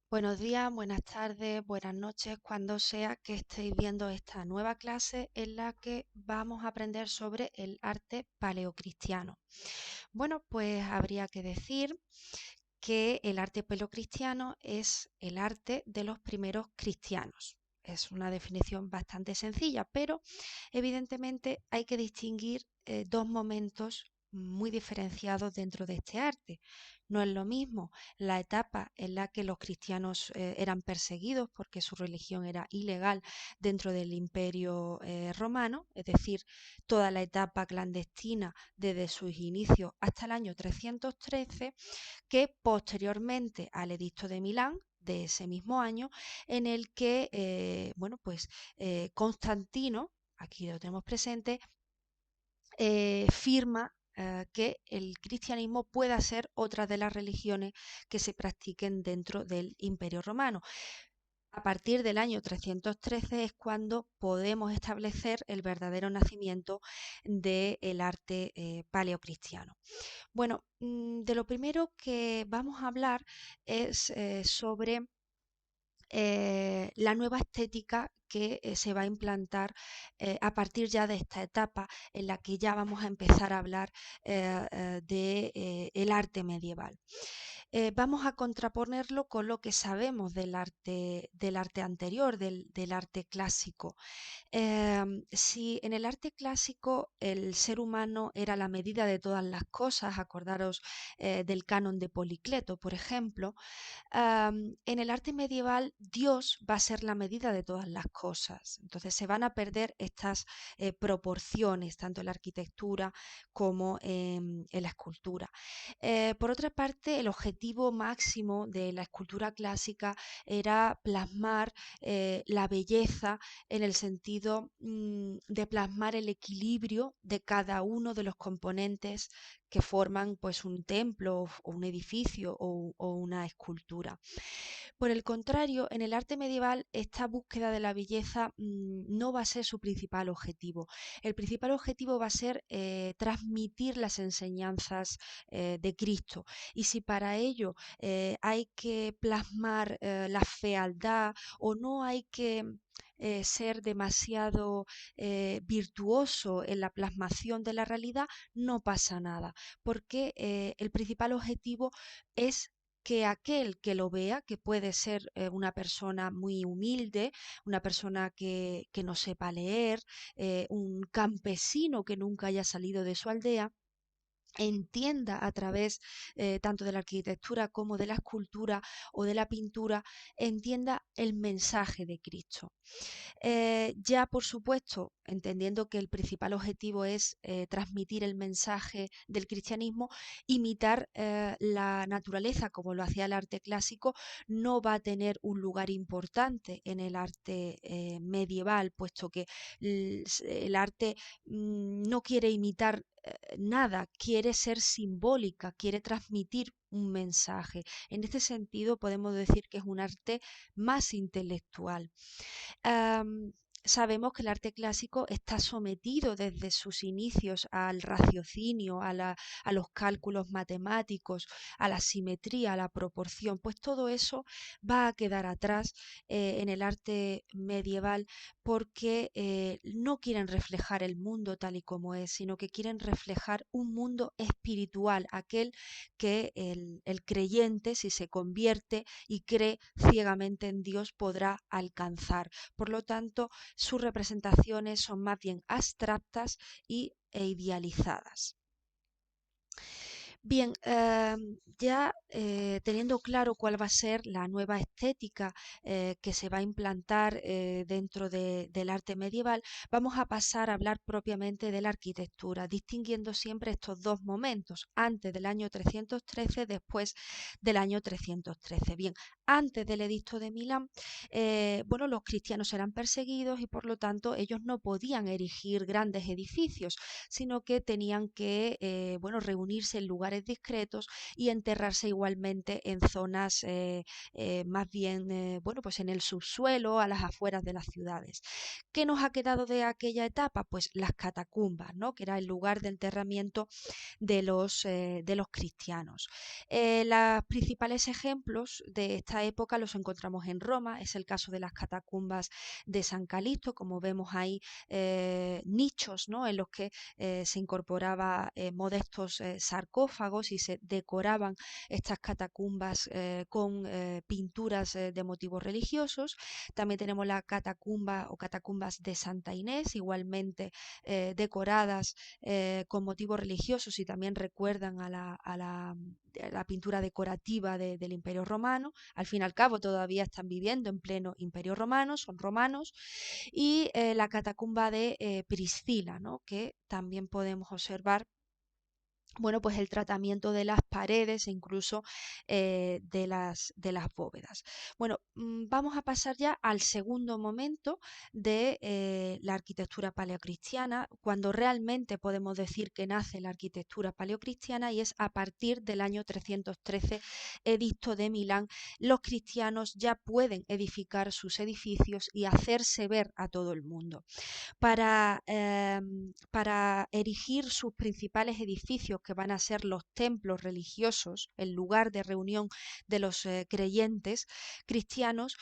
Buenos días, buenas tardes, buenas noches, cuando sea que estéis viendo esta nueva clase en la que vamos a aprender sobre el arte paleocristiano. Bueno, pues habría que decir que el arte paleocristiano es el arte de los primeros cristianos. Es una definición bastante sencilla, pero evidentemente hay que distinguir dos momentos muy diferenciados dentro de este arte. No es lo mismo la etapa en la que los cristianos eran perseguidos porque su religión era ilegal dentro del Imperio Romano, es decir, toda la etapa clandestina desde sus inicios hasta el año 313, que posteriormente al Edicto de Milán de ese mismo año, en el que Constantino, aquí lo tenemos presente, firma que el cristianismo pueda ser otra de las religiones que se practiquen dentro del Imperio Romano. A partir del año 313 es cuando podemos establecer el verdadero nacimiento del arte paleocristiano. Bueno, de lo primero que vamos a hablar es sobre la nueva estética que se va a implantar a partir ya de esta etapa en la que ya vamos a empezar a hablar de el arte medieval. Vamos a contraponerlo con lo que sabemos del arte anterior, del arte clásico. Si en el arte clásico el ser humano era la medida de todas las cosas, acordaros del canon de Policleto, por ejemplo, en el arte medieval Dios va a ser la medida de todas las cosas. Entonces se van a perder estas proporciones, tanto en la arquitectura como en la escultura. Por otra parte, el objetivo máximo de la escultura clásica era plasmar la belleza en el sentido de plasmar el equilibrio de cada uno de los componentes que forman pues un templo o un edificio o una escultura. Por el contrario, en el arte medieval esta búsqueda de la belleza no va a ser su principal objetivo. El principal objetivo va a ser transmitir las enseñanzas de Cristo. Y si para ello hay que plasmar la fealdad o no hay que ser demasiado virtuoso en la plasmación de la realidad, no pasa nada, porque el principal objetivo es que aquel que lo vea, que puede ser una persona muy humilde, una persona que no sepa leer, un campesino que nunca haya salido de su aldea, entienda a través tanto de la arquitectura como de la escultura o de la pintura, entienda el mensaje de Cristo. Ya, por supuesto, entendiendo que el principal objetivo es transmitir el mensaje del cristianismo, imitar la naturaleza como lo hacía el arte clásico, no va a tener un lugar importante en el arte medieval, puesto que el arte no quiere imitar nada, quiere ser simbólica, quiere transmitir un mensaje. En este sentido, podemos decir que es un arte más intelectual. Am, Sabemos que el arte clásico está sometido desde sus inicios al raciocinio, a los cálculos matemáticos, a la simetría, a la proporción, pues todo eso va a quedar atrás en el arte medieval porque no quieren reflejar el mundo tal y como es, sino que quieren reflejar un mundo espiritual, aquel que el creyente, si se convierte y cree ciegamente en Dios, podrá alcanzar. Por lo tanto, sus representaciones son más bien abstractas e idealizadas. Bien, ya teniendo claro cuál va a ser la nueva estética que se va a implantar del arte medieval, vamos a pasar a hablar propiamente de la arquitectura, distinguiendo siempre estos dos momentos, antes del año 313, después del año 313. Bien, antes del Edicto de Milán, bueno, los cristianos eran perseguidos y por lo tanto ellos no podían erigir grandes edificios, sino que tenían que bueno, reunirse en lugares lugares discretos y enterrarse igualmente en zonas más bien, bueno, pues en el subsuelo, a las afueras de las ciudades. ¿Qué nos ha quedado de aquella etapa? Pues las catacumbas, ¿no? Que era el lugar de enterramiento de los cristianos. Los principales ejemplos de esta época los encontramos en Roma, es el caso de las catacumbas de San Calixto, como vemos ahí nichos, ¿no? En los que se incorporaba modestos sarcófagos y se decoraban estas catacumbas con pinturas de motivos religiosos. También tenemos la catacumba o catacumbas de Santa Inés, igualmente decoradas con motivos religiosos y también recuerdan a la pintura decorativa del Imperio Romano. Al fin y al cabo todavía están viviendo en pleno Imperio Romano, son romanos. Y la catacumba de Priscila, ¿no? Que también podemos observar, bueno, pues el tratamiento de las paredes e incluso de las bóvedas. Bueno, vamos a pasar ya al segundo momento de la arquitectura paleocristiana, cuando realmente podemos decir que nace la arquitectura paleocristiana, y es a partir del año 313, Edicto de Milán. Los cristianos ya pueden edificar sus edificios y hacerse ver a todo el mundo para erigir sus principales edificios, que van a ser los templos religiosos, el lugar de reunión de los creyentes cristianos,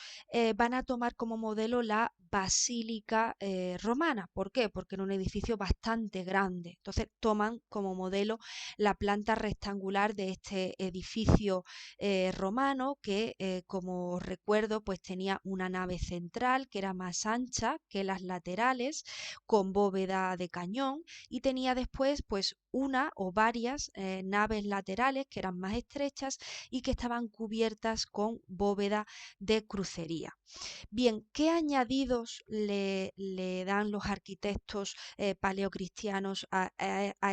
van a tomar como modelo la basílica romana. ¿Por qué? Porque era un edificio bastante grande. Entonces toman como modelo la planta rectangular de este edificio romano que, como recuerdo, pues tenía una nave central que era más ancha que las laterales, con bóveda de cañón, y tenía después pues una o varias naves laterales que eran más estrechas y que estaban cubiertas con bóveda de crucería. Bien, ¿qué añadidos le dan los arquitectos paleocristianos a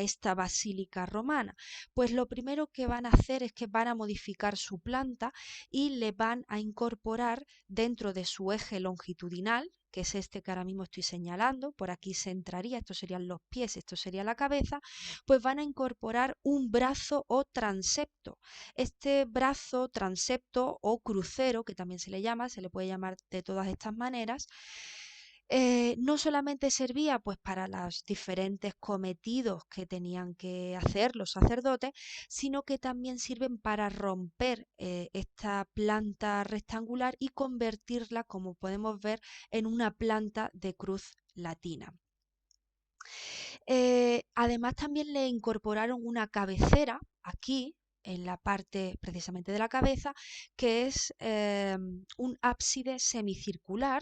esta basílica romana? Pues lo primero que van a hacer es que van a modificar su planta y le van a incorporar dentro de su eje longitudinal, que es este que ahora mismo estoy señalando, por aquí se entraría, estos serían los pies, esto sería la cabeza, pues van a incorporar un brazo o transepto. Este brazo, transepto o crucero, que también se le llama, se le puede llamar de todas estas maneras, no solamente servía pues para los diferentes cometidos que tenían que hacer los sacerdotes, sino que también sirven para romper esta planta rectangular y convertirla, como podemos ver, en una planta de cruz latina. Además también le incorporaron una cabecera aquí, en la parte precisamente de la cabeza, que es un ábside semicircular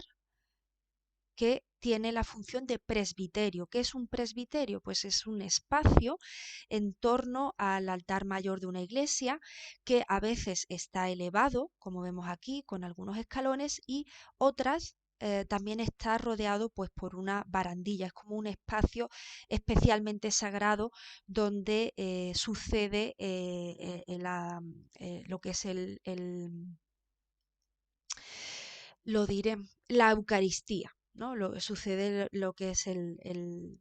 que tiene la función de presbiterio. ¿Qué es un presbiterio? Pues es un espacio en torno al altar mayor de una iglesia, que a veces está elevado, como vemos aquí, con algunos escalones, y otras también está rodeado pues por una barandilla. Es como un espacio especialmente sagrado donde sucede lo que es lo diré, la Eucaristía, ¿no? Sucede lo que es el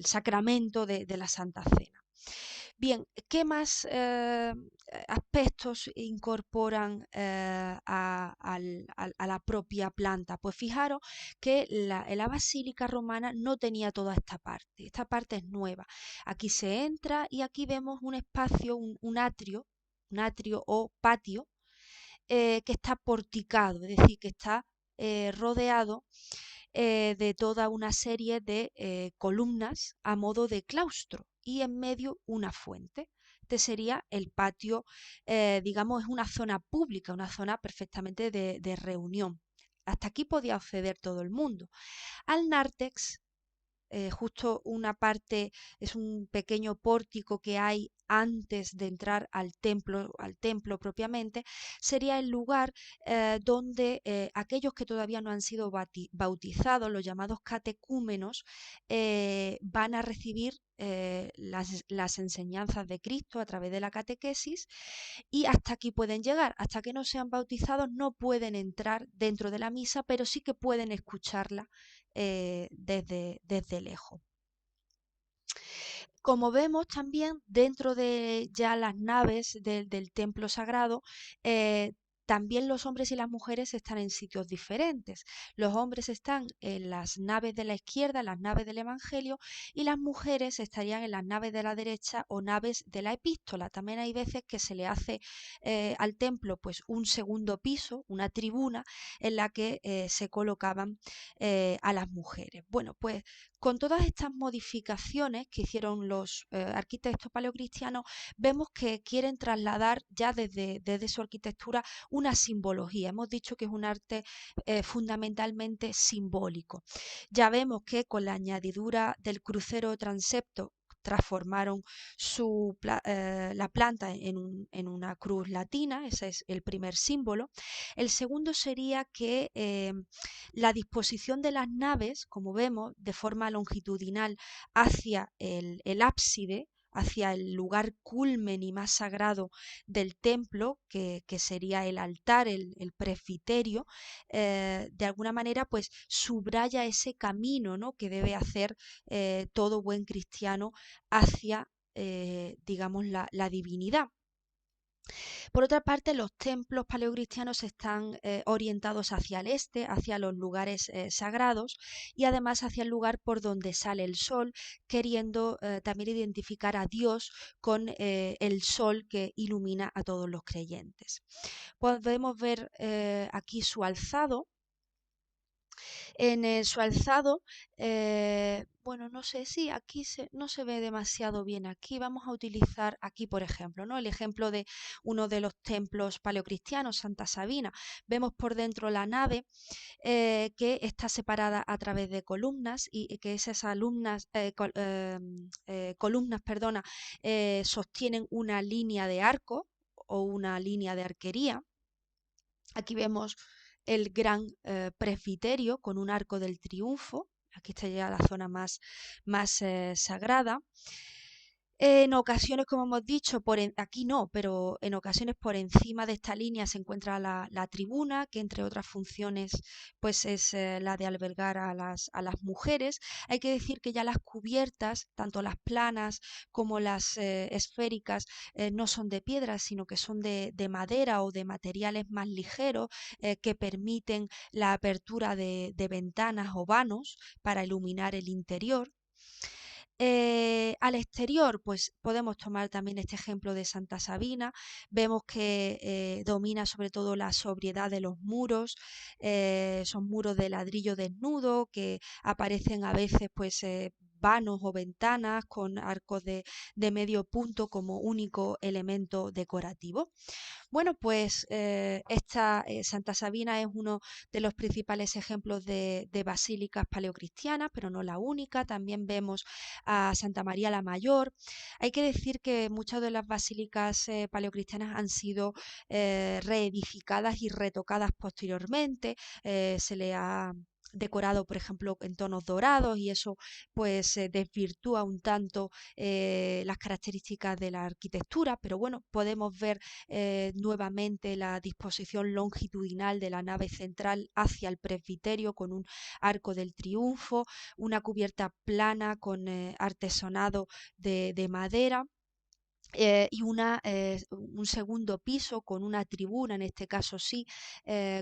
sacramento de la Santa Cena. Bien, ¿qué más aspectos incorporan a la propia planta? Pues fijaros que la basílica romana no tenía toda esta parte es nueva. Aquí se entra y aquí vemos un espacio, un atrio o patio, que está porticado, es decir, que está rodeado de toda una serie de columnas a modo de claustro y en medio una fuente. Este sería el patio, digamos, es una zona pública, una zona perfectamente de reunión. Hasta aquí podía acceder todo el mundo. Al nártex, justo una parte, es un pequeño pórtico que hay antes de entrar al templo propiamente, sería el lugar donde aquellos que todavía no han sido bautizados, los llamados catecúmenos, van a recibir las enseñanzas de Cristo a través de la catequesis, y hasta aquí pueden llegar. Hasta que no sean bautizados no pueden entrar dentro de la misa, pero sí que pueden escucharla desde lejos. Como vemos también dentro de ya las naves del templo sagrado, eh, también los hombres y las mujeres están en sitios diferentes. Los hombres están en las naves de la izquierda, las naves del Evangelio, y las mujeres estarían en las naves de la derecha o naves de la epístola. También hay veces que se le hace al templo pues un segundo piso, una tribuna en la que se colocaban a las mujeres. Bueno, pues con todas estas modificaciones que hicieron los arquitectos paleocristianos, vemos que quieren trasladar ya desde su arquitectura una simbología. Hemos dicho que es un arte fundamentalmente simbólico. Ya vemos que con la añadidura del crucero transepto transformaron la planta en una cruz latina, ese es el primer símbolo. El segundo sería que la disposición de las naves, como vemos, de forma longitudinal hacia el ábside, hacia el lugar culmen y más sagrado del templo, que sería el altar, el presbiterio, de alguna manera pues subraya ese camino, ¿no?, que debe hacer todo buen cristiano hacia, digamos, la divinidad. Por otra parte, los templos paleocristianos están orientados hacia el este, hacia los lugares sagrados y además hacia el lugar por donde sale el sol, queriendo también identificar a Dios con el sol que ilumina a todos los creyentes. Podemos ver aquí su alzado. En su alzado, bueno, no sé si aquí no se ve demasiado bien aquí. Vamos a utilizar aquí, por ejemplo, ¿no?, el ejemplo de uno de los templos paleocristianos, Santa Sabina. Vemos por dentro la nave que está separada a través de columnas y que esas columnas, perdona, sostienen una línea de arco o una línea de arquería. Aquí vemos el gran presbiterio con un arco del triunfo. Aquí está ya la zona más sagrada. En ocasiones, como hemos dicho, aquí no, pero en ocasiones por encima de esta línea se encuentra la tribuna, que entre otras funciones pues es la de albergar a las mujeres. Hay que decir que ya las cubiertas, tanto las planas como las esféricas, no son de piedra, sino que son de madera o de materiales más ligeros que permiten la apertura de ventanas o vanos para iluminar el interior. Al exterior, pues podemos tomar también este ejemplo de Santa Sabina. Vemos que domina sobre todo la sobriedad de los muros. Son muros de ladrillo desnudo que aparecen a veces pues vanos o ventanas con arcos de medio punto como único elemento decorativo. Bueno, pues esta Santa Sabina es uno de los principales ejemplos de basílicas paleocristianas, pero no la única. También vemos a Santa María la Mayor. Hay que decir que muchas de las basílicas paleocristianas han sido reedificadas y retocadas posteriormente. Se le ha decorado, por ejemplo, en tonos dorados y eso pues desvirtúa un tanto las características de la arquitectura, pero bueno, podemos ver nuevamente la disposición longitudinal de la nave central hacia el presbiterio con un arco del triunfo, una cubierta plana con artesonado de madera. Y un segundo piso con una tribuna, en este caso sí,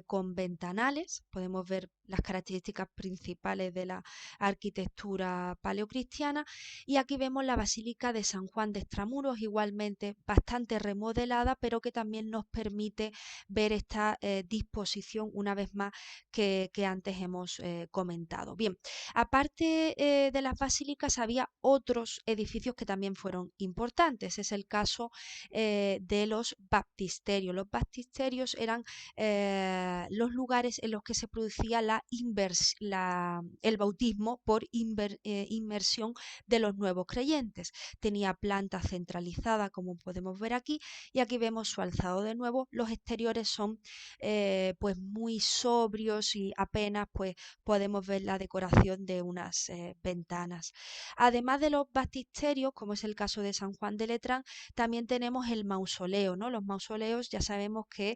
con ventanales. Podemos ver las características principales de la arquitectura paleocristiana. Y aquí vemos la Basílica de San Juan de Extramuros, igualmente bastante remodelada, pero que también nos permite ver esta disposición una vez más que antes hemos comentado. Bien, aparte de las basílicas había otros edificios que también fueron importantes. Es el caso de los baptisterios. Los baptisterios eran los lugares en los que se producía el bautismo por inmersión de los nuevos creyentes. Tenía planta centralizada, como podemos ver aquí, y aquí vemos su alzado de nuevo. Los exteriores son pues muy sobrios y apenas pues podemos ver la decoración de unas ventanas. Además de los baptisterios, como es el caso de San Juan de Letrán, también tenemos el mausoleo, ¿no? Los mausoleos ya sabemos que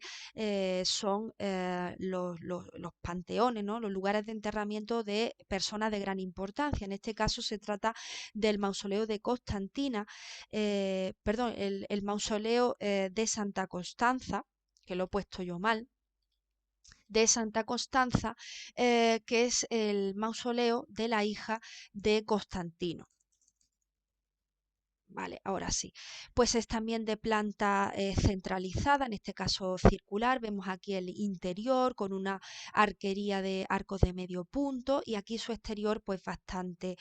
son los panteones, ¿no? Los lugares de enterramiento de personas de gran importancia. En este caso se trata del mausoleo de Constantina, perdón, el mausoleo de Santa Constanza, que lo he puesto yo mal, de Santa Constanza, que es el mausoleo de la hija de Constantino. Vale, ahora sí. Pues es también de planta centralizada, en este caso circular. Vemos aquí el interior con una arquería de arcos de medio punto y aquí su exterior pues bastante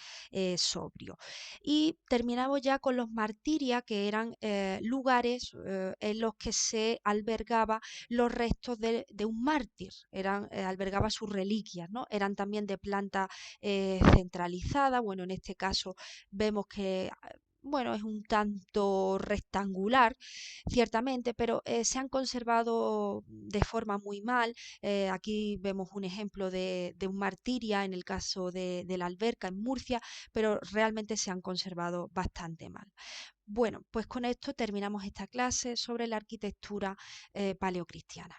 sobrio. Y terminamos ya con los martiria, que eran lugares en los que se albergaba los restos de un mártir, albergaba sus reliquias, ¿no? Eran también de planta centralizada. Bueno, en este caso vemos que bueno, es un tanto rectangular, ciertamente, pero se han conservado de forma muy mal. Aquí vemos un ejemplo de un martiria en el caso de la Alberca en Murcia, pero realmente se han conservado bastante mal. Bueno, pues con esto terminamos esta clase sobre la arquitectura paleocristiana.